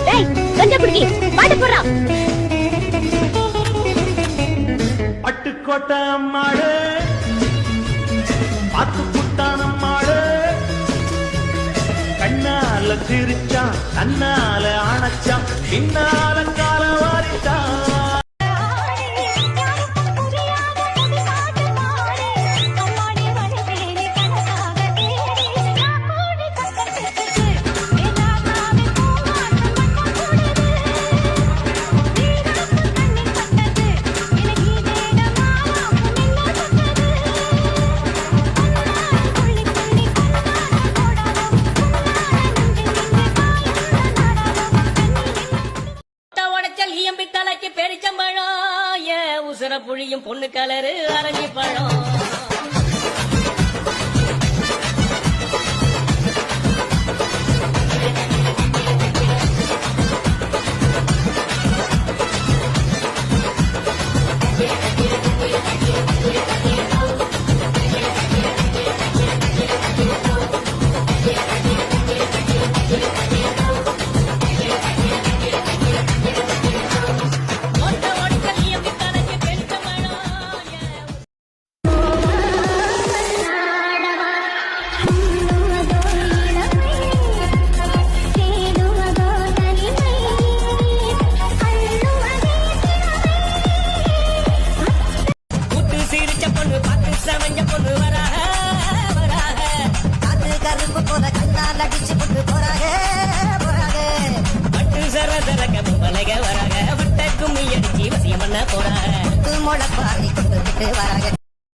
டேய் கஞ்சா குடிக்கி பாட்டு போறா. பட்டுக்கோட்டை அம்மாளே பாத்து புட்டான அம்மாளே கண்ணால சிரிச்சான் கண்ணால அணைச்சான் பின்னால கால வாரிட்டான். உசர புழியும் பொண்ணு கலரு அரஞ்சி பழம் போறாங்க முளப்பாரி கொண்டு வராங்க.